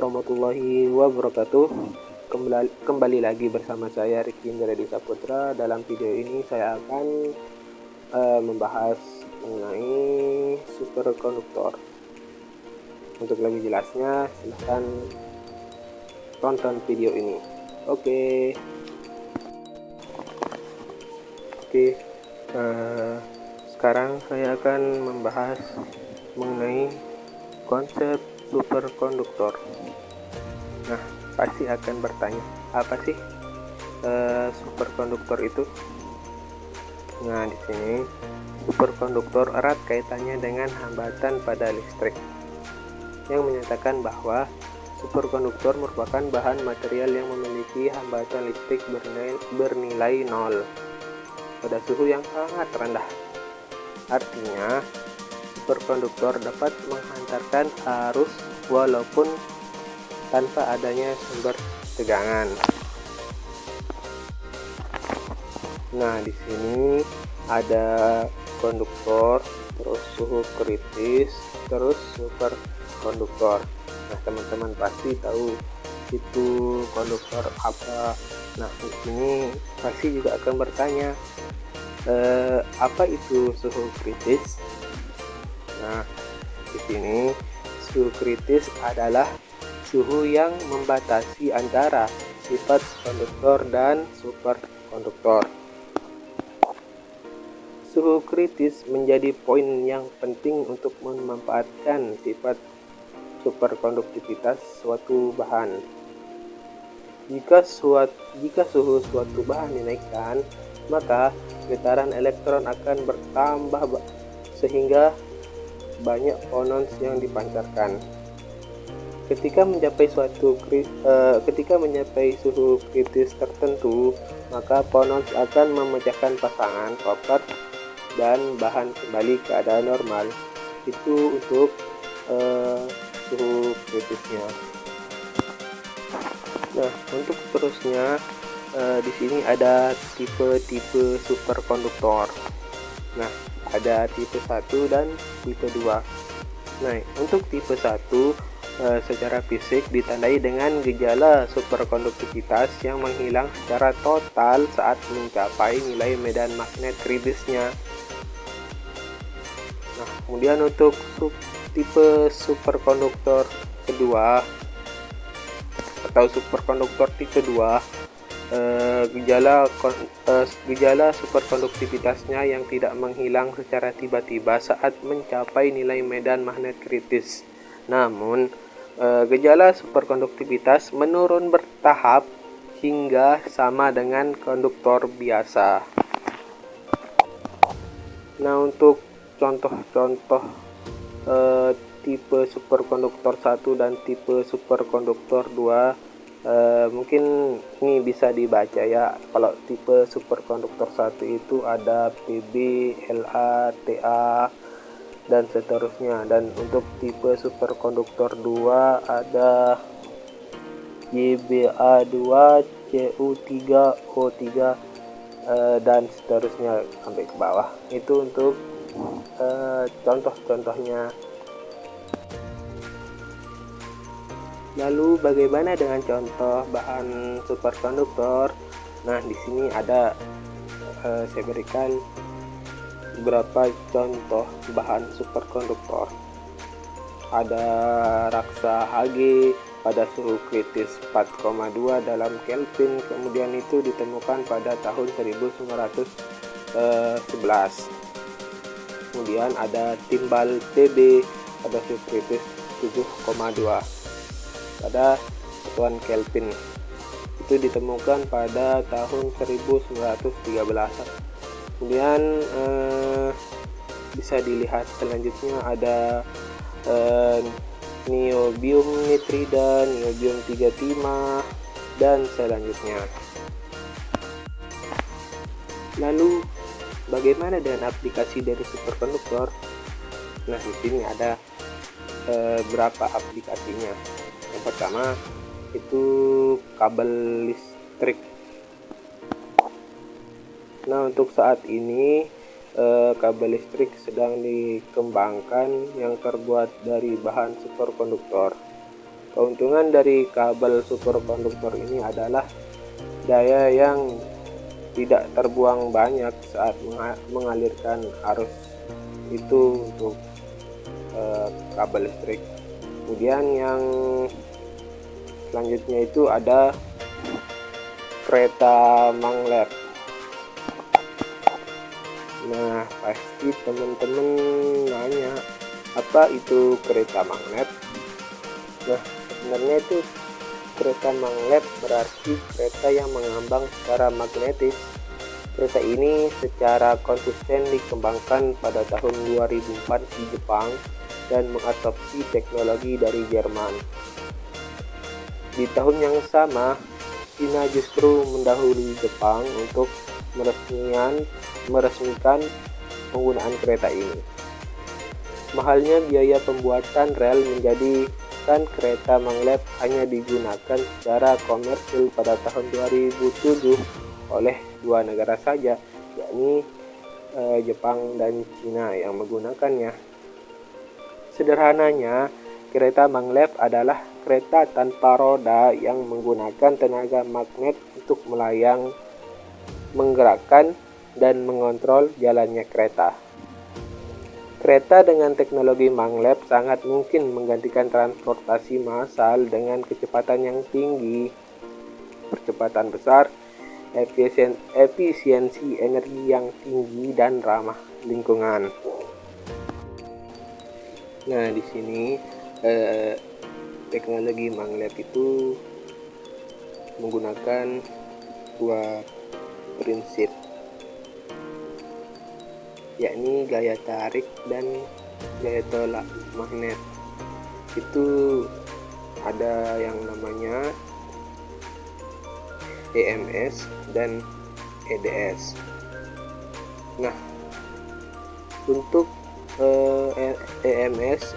warahmatullahi wabarakatuh. Kembali lagi bersama saya Riki Indradi Saputra. Dalam video ini saya akan membahas mengenai superkonduktor. Untuk lebih jelasnya silahkan tonton video ini. Oke. Sekarang saya akan membahas mengenai konsep superkonduktor. Nah, pasti akan bertanya, apa sih superkonduktor itu? Nah, di sini superkonduktor erat kaitannya dengan hambatan pada listrik, yang menyatakan bahwa superkonduktor merupakan bahan material yang memiliki hambatan listrik bernilai nol pada suhu yang sangat rendah. Artinya, superkonduktor dapat menghantarkan arus walaupun tanpa adanya sumber tegangan. Nah, di sini ada konduktor, terus suhu kritis, terus superkonduktor. Nah, teman-teman pasti tahu itu konduktor apa. Nah, di sini pasti juga akan bertanya, apa itu suhu kritis? Nah, di sini suhu kritis adalah suhu yang membatasi antara sifat konduktor dan superkonduktor. Suhu kritis menjadi poin yang penting untuk memanfaatkan sifat superkonduktivitas suatu bahan. Jika suhu suatu bahan dinaikkan, maka getaran elektron akan bertambah sehingga banyak phonons yang dipancarkan. Ketika mencapai suhu kritis tertentu, maka phonons akan memecahkan pasangan koper dan bahan kembali keadaan normal. Itu untuk suhu kritisnya. Nah, untuk seterusnya di sini ada tipe-tipe superkonduktor. Nah, ada tipe 1 dan tipe 2. Nah, untuk tipe 1 secara fisik ditandai dengan gejala superkonduktivitas yang menghilang secara total saat mencapai nilai medan magnet kritisnya. Nah, kemudian untuk tipe superkonduktor kedua atau superkonduktor tipe 2, gejala superkonduktivitasnya yang tidak menghilang secara tiba-tiba saat mencapai nilai medan magnet kritis. Namun, gejala superkonduktivitas menurun bertahap hingga sama dengan konduktor biasa. Nah, untuk contoh-contoh tipe superkonduktor 1 dan tipe superkonduktor 2, mungkin ini bisa dibaca ya. Kalau tipe superkonduktor 1 itu ada PB, LA, TA, dan seterusnya. Dan untuk tipe superkonduktor 2 ada YBA2, CU3, O3, dan seterusnya sampai ke bawah. Itu untuk contoh-contohnya. Lalu bagaimana dengan contoh bahan superkonduktor? Nah, di sini ada saya berikan beberapa contoh bahan superkonduktor. Ada raksa Hg pada suhu kritis 4,2 dalam Kelvin, kemudian itu ditemukan pada tahun 1911. Kemudian ada timbal Tb pada suhu kritis 7,2 pada satuan Kelvin, itu ditemukan pada tahun 1913. Kemudian bisa dilihat selanjutnya ada niobium nitrida, niobium 3 timah, dan selanjutnya. Lalu bagaimana dengan aplikasi dari superkonduktor? Nah, di sini ada berapa aplikasinya. Yang pertama itu kabel listrik. Nah, untuk saat ini kabel listrik sedang dikembangkan yang terbuat dari bahan superkonduktor. Keuntungan dari kabel superkonduktor ini adalah daya yang tidak terbuang banyak saat mengalirkan arus itu untuk kabel listrik. Kemudian yang selanjutnya itu ada kereta maglev. Nah, pasti teman-teman nanya, apa itu kereta maglev? Nah, sebenarnya itu kereta maglev berarti kereta yang mengambang secara magnetis. Kereta ini secara konsisten dikembangkan pada tahun 2004 di Jepang dan mengadopsi teknologi dari Jerman. Di tahun yang sama, Cina justru mendahului Jepang untuk meresmikan penggunaan kereta ini. Mahalnya biaya pembuatan rel menjadikan kereta maglev hanya digunakan secara komersil pada tahun 2007 oleh dua negara saja, yakni Jepang dan Cina yang menggunakannya. Sederhananya, kereta maglev adalah kereta tanpa roda yang menggunakan tenaga magnet untuk melayang, menggerakkan, dan mengontrol jalannya kereta. Kereta dengan teknologi maglev sangat mungkin menggantikan transportasi massal dengan kecepatan yang tinggi, percepatan besar, efisiensi energi yang tinggi, dan ramah lingkungan. Nah, di sini teknologi maglev itu menggunakan dua prinsip, yakni gaya tarik dan gaya tolak magnet. Itu ada yang namanya EMS dan EDS. Nah, untuk EMS,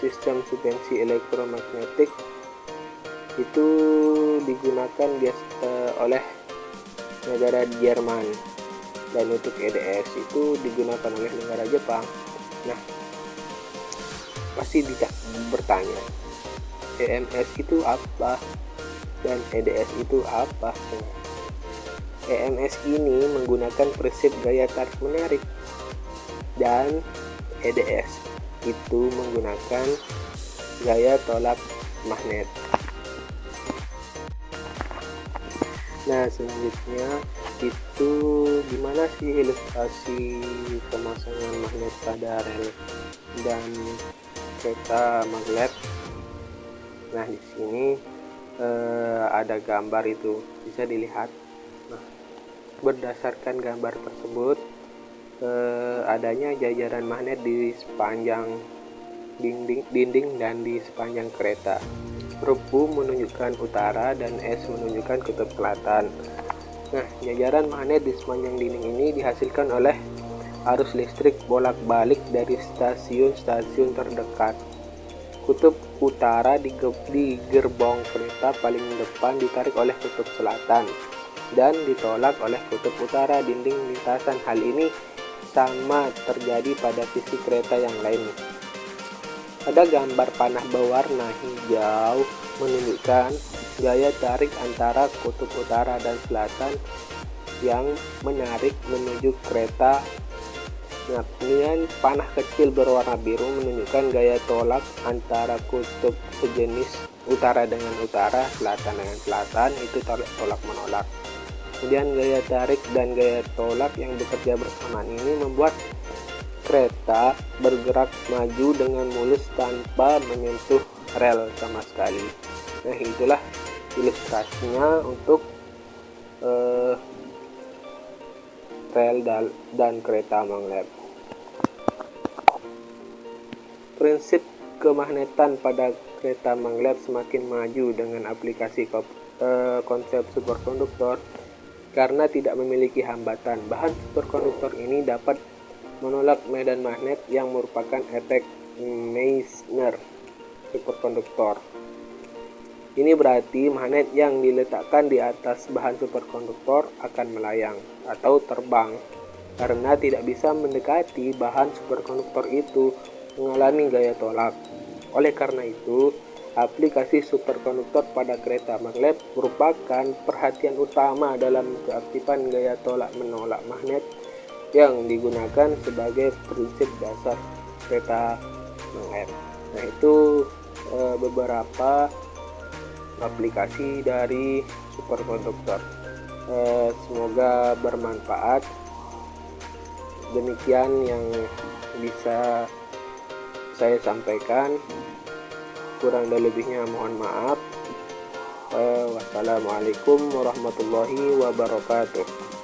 sistem suspensi elektromagnetik, itu digunakan oleh negara Jerman, dan untuk EDS itu digunakan oleh negara Jepang. Nah, pasti tidak bertanya, EMS itu apa dan EDS itu apa? EMS ini menggunakan prinsip gaya tarik menarik, dan EDS itu menggunakan gaya tolak magnet. Nah, selanjutnya itu gimana sih ilustrasi pemasangan magnet pada rel dan kereta maglev? Nah, di sini ada gambar itu bisa dilihat. Nah, berdasarkan gambar tersebut, adanya jajaran magnet di sepanjang dinding dan di sepanjang kereta. Huruf U menunjukkan utara dan S menunjukkan kutub selatan. Nah, jajaran magnet di sepanjang dinding ini dihasilkan oleh arus listrik bolak-balik dari stasiun-stasiun terdekat. Kutub utara di gerbong kereta paling depan ditarik oleh kutub selatan dan ditolak oleh kutub utara dinding lintasan. Hal ini sama terjadi pada sisi kereta yang lain. Ada gambar panah berwarna hijau menunjukkan gaya tarik antara kutub utara dan selatan yang menarik menuju kereta. Nah, kemudian panah kecil berwarna biru menunjukkan gaya tolak antara kutub sejenis utara dengan utara, selatan dengan selatan, itu tolak menolak. Kemudian gaya tarik dan gaya tolak yang bekerja bersamaan ini membuat kereta bergerak maju dengan mulus tanpa menyentuh rel sama sekali. Nah, itulah ilustrasinya untuk rel dan kereta maglev. Prinsip kemagnetan pada kereta maglev semakin maju dengan aplikasi konsep superkonduktor karena tidak memiliki hambatan. Bahan superkonduktor ini dapat menolak medan magnet yang merupakan efek Meissner superkonduktor. Ini berarti magnet yang diletakkan di atas bahan superkonduktor akan melayang atau terbang karena tidak bisa mendekati bahan superkonduktor itu, mengalami gaya tolak. Oleh karena itu, aplikasi superkonduktor pada kereta magnet merupakan perhatian utama dalam keaktifan gaya tolak-menolak magnet yang digunakan sebagai prinsip dasar kereta magnet. Nah, itu beberapa aplikasi dari superkonduktor. Semoga bermanfaat. Demikian yang bisa saya sampaikan. Kurang dan lebihnya mohon maaf. Wassalamualaikum warahmatullahi wabarakatuh.